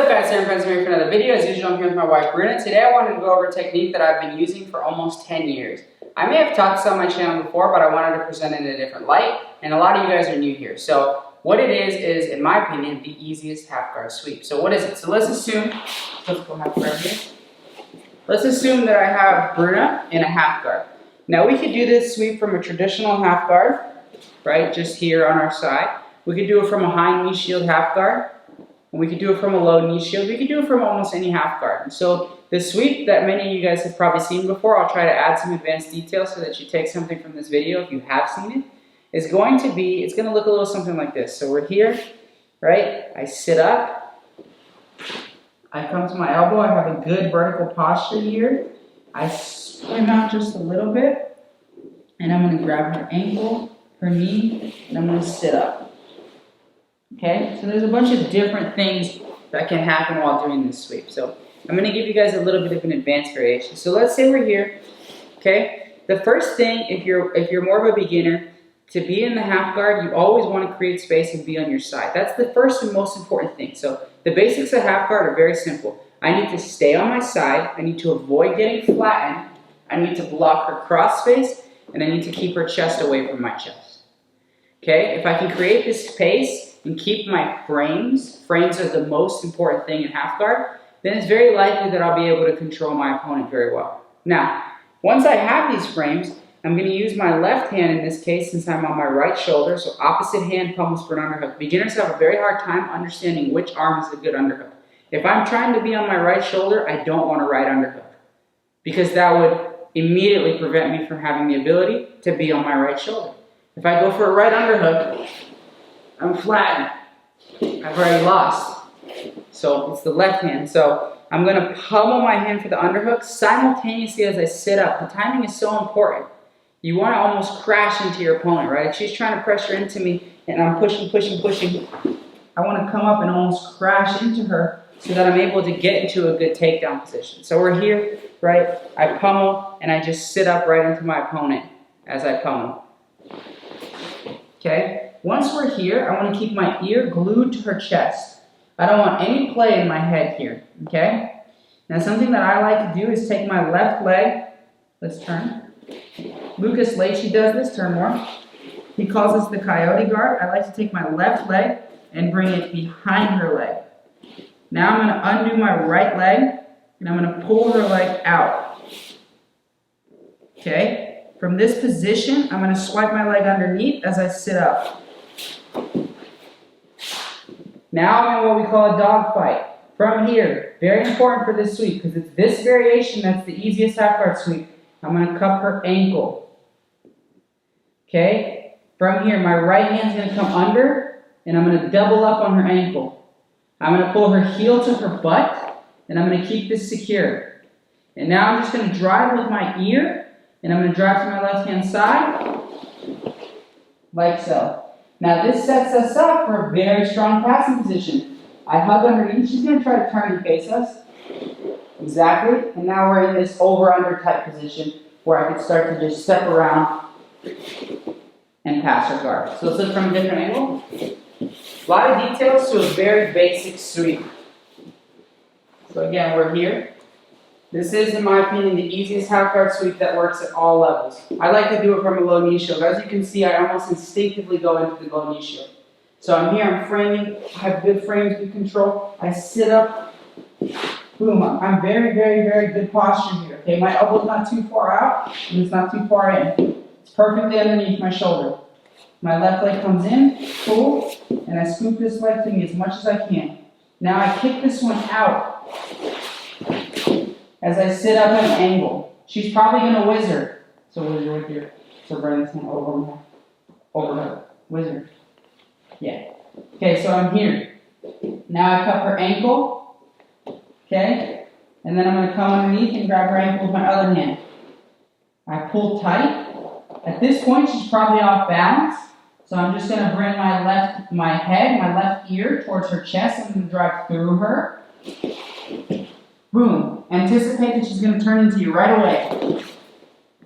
up, guys? Aaron Pence here for another video. As usual, I'm here with my wife Bruna. Today I wanted to go over a technique that I've been using for almost 10 years. I may have talked this on my channel before, but I wanted to present it in a different light, and a lot of you guys are new here. So what it is, in my opinion, the easiest half guard sweep. So what is it? So let's assume, let's go half guard here. Let's assume that I have Bruna in a half guard. Now we could do this sweep from a traditional half guard, right, just here on our side. We could do it from a high knee shield half guard. We could do it from a low knee shield. We could do it from almost any half guard. And so the sweep that many of you guys have probably seen before, I'll try to add some advanced details so that you take something from this video if you have seen it, is going to be, it's going to look a little something like this. So we're here, right? I sit up. I come to my elbow. I have a good vertical posture here. I swim out just a little bit. And I'm going to grab her ankle, her knee, and I'm going to sit up. Okay, so there's a bunch of different things that can happen while doing this sweep. So I'm going to give you guys a little bit of an advanced variation. So let's say we're here. Okay, the first thing, if you're more of a beginner, to be in the half guard, you always want to create space and be on your side. That's the first and most important thing. So the basics of half guard are very simple. I need to stay on my side. I need to avoid getting flattened. I need to block her cross space, and I need to keep her chest away from my chest. Okay, if I can create this space and keep my frames are the most important thing in half guard, then it's very likely that I'll be able to control my opponent very well. Now, once I have these frames, I'm going to use my left hand in this case since I'm on my right shoulder, so opposite hand pummels for an underhook. Beginners have a very hard time understanding which arm is a good underhook. If I'm trying to be on my right shoulder, I don't want a right underhook because that would immediately prevent me from having the ability to be on my right shoulder. If I go for a right underhook, I'm flattened. I've already lost. So it's the left hand. So I'm going to pummel my hand for the underhook simultaneously as I sit up. The timing is so important. You want to almost crash into your opponent, right? If she's trying to pressure into me and I'm pushing, I want to come up and almost crash into her so that I'm able to get into a good takedown position. So we're here, right? I pummel and I just sit up right into my opponent as I pummel. Okay? Once we're here, I want to keep my ear glued to her chest. I don't want any play in my head here, okay? Now something that I like to do is take my left leg, let's turn. Lucas Leite does this, turn more. He calls this the coyote guard. I like to take my left leg and bring it behind her leg. Now I'm going to undo my right leg and I'm going to pull her leg out. Okay? From this position, I'm going to swipe my leg underneath as I sit up. Now I'm in what we call a dog fight. From here, very important for this sweep because it's this variation that's the easiest half guard sweep. I'm going to cup her ankle. Okay? From here, my right hand's going to come under and I'm going to double up on her ankle. I'm going to pull her heel to her butt and I'm going to keep this secure. And now I'm just going to drive with my ear and I'm going to drive to my left hand side like so. Now this sets us up for a very strong passing position. I hug underneath. She's going to try to turn and face us. Exactly. And now we're in this over-under type position where I can start to just step around and pass her guard. So let's look from a different angle. A lot of details to a very basic sweep. So again, we're here. This is, in my opinion, the easiest half guard sweep that works at all levels. I like to do it from a low knee shield. As you can see, I almost instinctively go into the low knee shield. So I'm here, I'm framing, I have good frames, good control. I sit up, boom, I'm very good posture here. Okay, my elbow's not too far out, and it's not too far in. It's perfectly underneath my shoulder. My left leg comes in, pull, and I scoop this leg to me as much as I can. Now I kick this one out as I sit up at an angle. She's probably going to whizzer. So whizzer with your, so bring this hand over her. Whizzer. Yeah. Okay, so I'm here. Now I cup her ankle. Okay? And then I'm going to come underneath and grab her ankle with my other hand. I pull tight. At this point, she's probably off balance. So I'm just going to bring my left ear towards her chest. I'm going to drive through her. Boom. Anticipate that she's going to turn into you right away.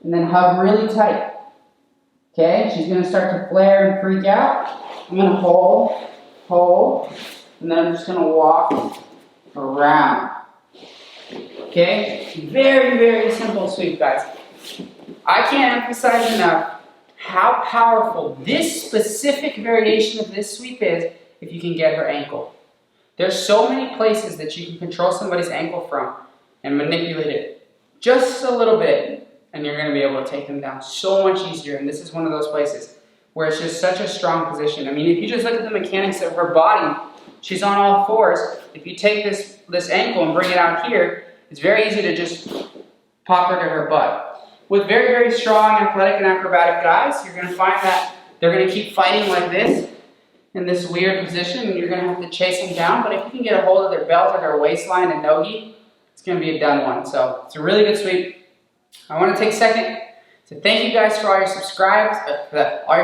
And then hug really tight. Okay? She's going to start to flare and freak out. I'm going to hold, and then I'm just going to walk around. Okay? Very, very simple sweep, guys. I can't emphasize enough how powerful this specific variation of this sweep is if you can get her ankle. There's so many places that you can control somebody's ankle from and manipulate it just a little bit, and you're going to be able to take them down so much easier. And this is one of those places where it's just such a strong position. I mean, if you just look at the mechanics of her body, she's on all fours. If you take this ankle and bring it out here, it's very easy to just pop her to her butt. With very, very strong, athletic, and acrobatic guys, you're going to find that they're going to keep fighting like this in this weird position, and you're going to have to chase them down. But if you can get a hold of their belt or their waistline and nogi, it's going to be a done one. So it's a really good sweep. I want to take a second to thank you guys for all your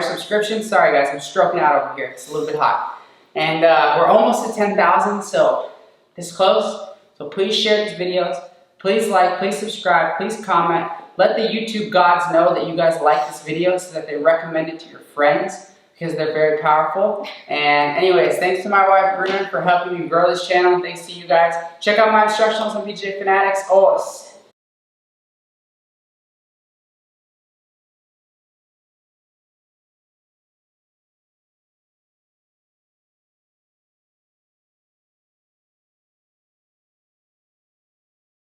subscriptions. Sorry guys, I'm stroking out over here. It's a little bit hot. And we're almost at 10,000, so this close. So please share these videos. Please like, please subscribe, please comment. Let the YouTube gods know that you guys like this video so that they recommend it to your friends, because they're very powerful. And anyways, thanks to my wife Bruna for helping me grow this channel. Thanks to you guys. Check out my instructionals on BJJ Fanatics. Oh,